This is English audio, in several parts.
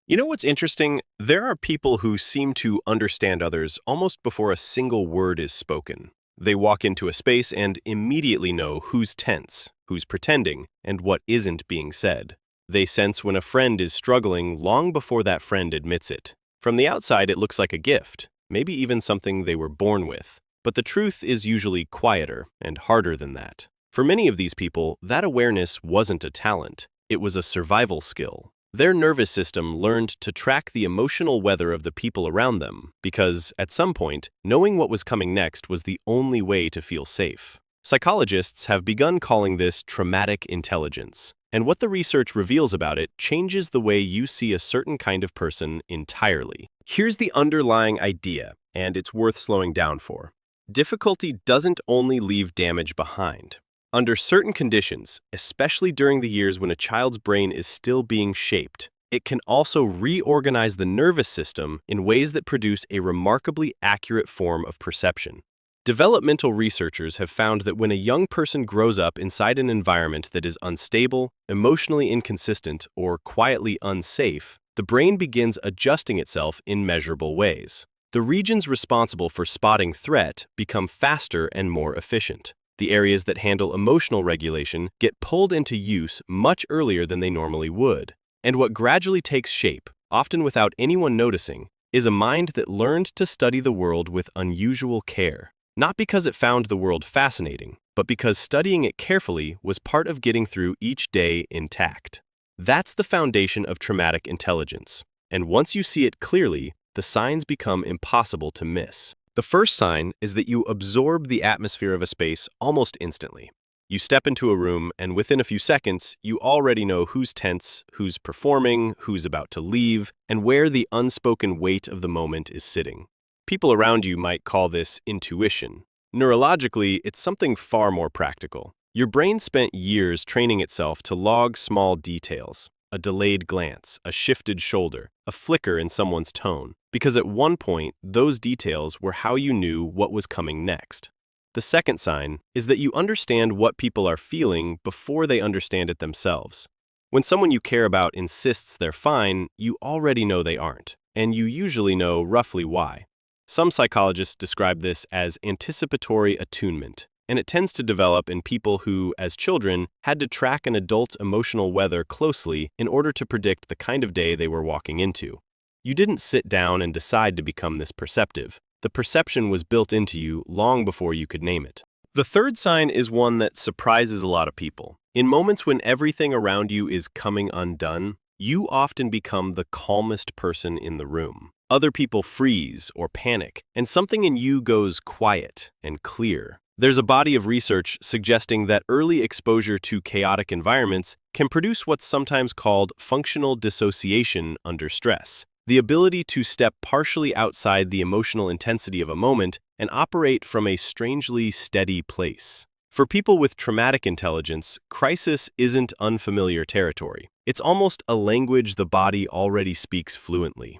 You know what's interesting? There are people who seem to understand others almost before a single word is spoken. They walk into a space and immediately know who's tense, who's pretending, and what isn't being said. They sense when a friend is struggling long before that friend admits it. From the outside, it looks like a gift, maybe even something they were born with. But the truth is usually quieter and harder than that. For many of these people, that awareness wasn't a talent, it was a survival skill. Their nervous system learned to track the emotional weather of the people around them because, at some point, knowing what was coming next was the only way to feel safe. Psychologists have begun calling this traumatic intelligence, and what the research reveals about it changes the way you see a certain kind of person entirely. Here's the underlying idea, and it's worth slowing down for. Difficulty doesn't only leave damage behind. Under certain conditions, especially during the years when a child's brain is still being shaped, it can also reorganize the nervous system in ways that produce a remarkably accurate form of perception. Developmental researchers have found that when a young person grows up inside an environment that is unstable, emotionally inconsistent, or quietly unsafe, the brain begins adjusting itself in measurable ways. The regions responsible for spotting threat become faster and more efficient. The areas that handle emotional regulation get pulled into use much earlier than they normally would. And what gradually takes shape, often without anyone noticing, is a mind that learned to study the world with unusual care. Not because it found the world fascinating, but because studying it carefully was part of getting through each day intact. That's the foundation of traumatic intelligence. And once you see it clearly, the signs become impossible to miss. The first sign is that you absorb the atmosphere of a space almost instantly. You step into a room, and within a few seconds, you already know who's tense, who's performing, who's about to leave, and where the unspoken weight of the moment is sitting. People around you might call this intuition. Neurologically, it's something far more practical. Your brain spent years training itself to log small details. A delayed glance, a shifted shoulder, a flicker in someone's tone, because at one point, those details were how you knew what was coming next. The second sign is that you understand what people are feeling before they understand it themselves. When someone you care about insists they're fine, you already know they aren't, and you usually know roughly why. Some psychologists describe this as anticipatory attunement, and it tends to develop in people who, as children, had to track an adult emotional weather closely in order to predict the kind of day they were walking into. You didn't sit down and decide to become this perceptive. The perception was built into you long before you could name it. The third sign is one that surprises a lot of people. In moments when everything around you is coming undone, you often become the calmest person in the room. Other people freeze or panic, and something in you goes quiet and clear. There's a body of research suggesting that early exposure to chaotic environments can produce what's sometimes called functional dissociation under stress, the ability to step partially outside the emotional intensity of a moment and operate from a strangely steady place. For people with traumatic intelligence, crisis isn't unfamiliar territory. It's almost a language the body already speaks fluently.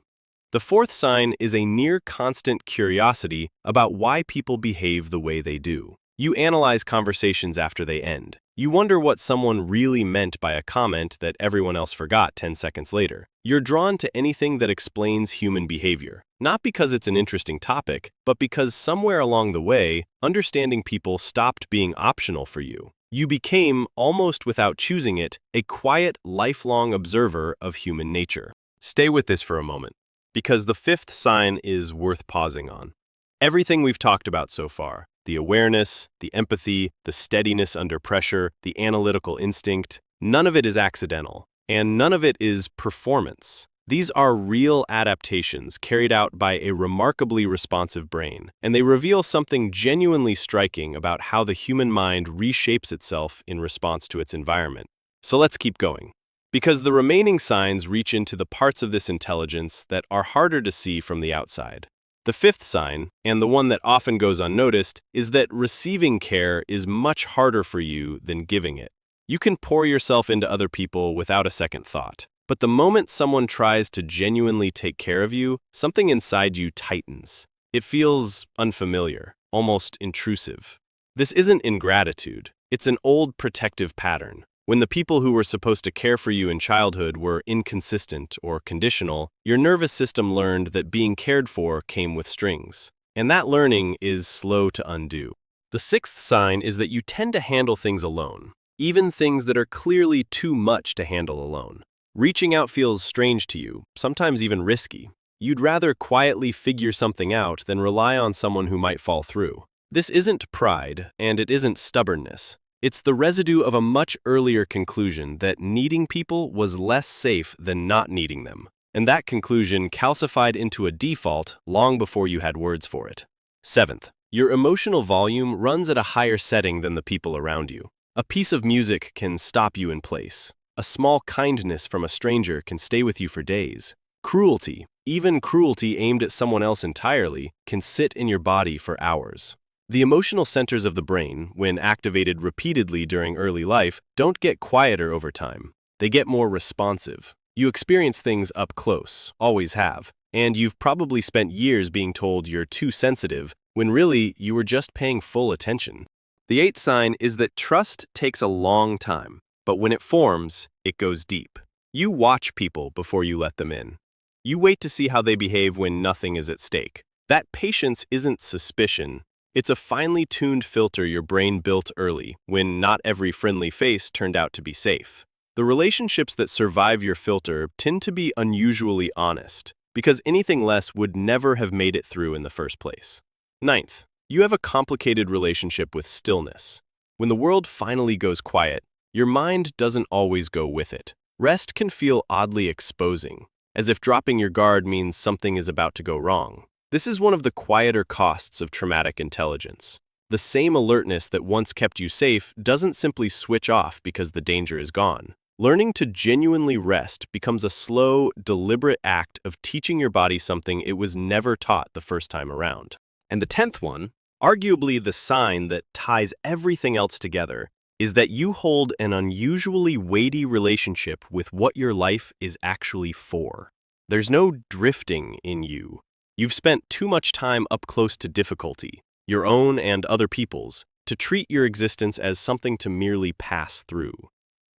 The fourth sign is a near-constant curiosity about why people behave the way they do. You analyze conversations after they end. You wonder what someone really meant by a comment that everyone else forgot 10 seconds later. You're drawn to anything that explains human behavior, not because it's an interesting topic, but because somewhere along the way, understanding people stopped being optional for you. You became, almost without choosing it, a quiet, lifelong observer of human nature. Stay with this for a moment, because the fifth sign is worth pausing on. Everything we've talked about so far, the awareness, the empathy, the steadiness under pressure, the analytical instinct, none of it is accidental, and none of it is performance. These are real adaptations carried out by a remarkably responsive brain, and they reveal something genuinely striking about how the human mind reshapes itself in response to its environment. So let's keep going. Because the remaining signs reach into the parts of this intelligence that are harder to see from the outside. The fifth sign, and the one that often goes unnoticed, is that receiving care is much harder for you than giving it. You can pour yourself into other people without a second thought. But the moment someone tries to genuinely take care of you, something inside you tightens. It feels unfamiliar, almost intrusive. This isn't ingratitude. It's an old protective pattern. When the people who were supposed to care for you in childhood were inconsistent or conditional, your nervous system learned that being cared for came with strings. And that learning is slow to undo. The sixth sign is that you tend to handle things alone, even things that are clearly too much to handle alone. Reaching out feels strange to you, sometimes even risky. You'd rather quietly figure something out than rely on someone who might fall through. This isn't pride, and it isn't stubbornness. It's the residue of a much earlier conclusion that needing people was less safe than not needing them. And that conclusion calcified into a default long before you had words for it. Seventh, your emotional volume runs at a higher setting than the people around you. A piece of music can stop you in place. A small kindness from a stranger can stay with you for days. Cruelty, even cruelty aimed at someone else entirely, can sit in your body for hours. The emotional centers of the brain, when activated repeatedly during early life, don't get quieter over time. They get more responsive. You experience things up close, always have, and you've probably spent years being told you're too sensitive, when really you were just paying full attention. The eighth sign is that trust takes a long time, but when it forms, it goes deep. You watch people before you let them in. You wait to see how they behave when nothing is at stake. That patience isn't suspicion. It's a finely tuned filter your brain built early, when not every friendly face turned out to be safe. The relationships that survive your filter tend to be unusually honest, because anything less would never have made it through in the first place. Ninth, you have a complicated relationship with stillness. When the world finally goes quiet, your mind doesn't always go with it. Rest can feel oddly exposing, as if dropping your guard means something is about to go wrong. This is one of the quieter costs of traumatic intelligence. The same alertness that once kept you safe doesn't simply switch off because the danger is gone. Learning to genuinely rest becomes a slow, deliberate act of teaching your body something it was never taught the first time around. And the 10th one, arguably the sign that ties everything else together, is that you hold an unusually weighty relationship with what your life is actually for. There's no drifting in you. You've spent too much time up close to difficulty, your own and other people's, to treat your existence as something to merely pass through.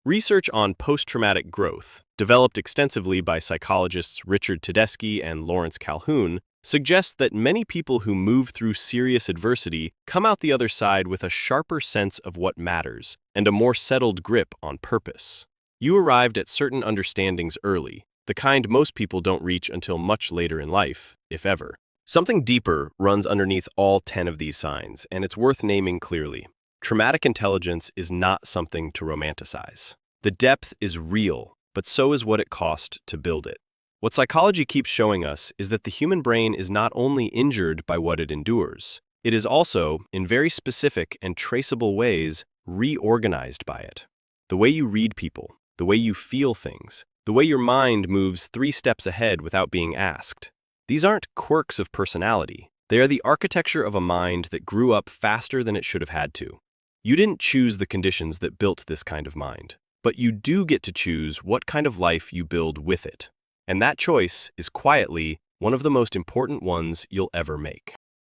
Research on post-traumatic growth, developed extensively by psychologists Richard Tedeschi and Lawrence Calhoun, suggests that many people who move through serious adversity come out the other side with a sharper sense of what matters and a more settled grip on purpose. You arrived at certain understandings early, the kind most people don't reach until much later in life, if ever. Something deeper runs underneath all 10 of these signs, and it's worth naming clearly. Traumatic intelligence is not something to romanticize. The depth is real, but so is what it cost to build it. What psychology keeps showing us is that the human brain is not only injured by what it endures, it is also, in very specific and traceable ways, reorganized by it. The way you read people, the way you feel things, the way your mind moves 3 steps ahead without being asked. These aren't quirks of personality. They are the architecture of a mind that grew up faster than it should have had to. You didn't choose the conditions that built this kind of mind, but you do get to choose what kind of life you build with it. And that choice is quietly one of the most important ones you'll ever make.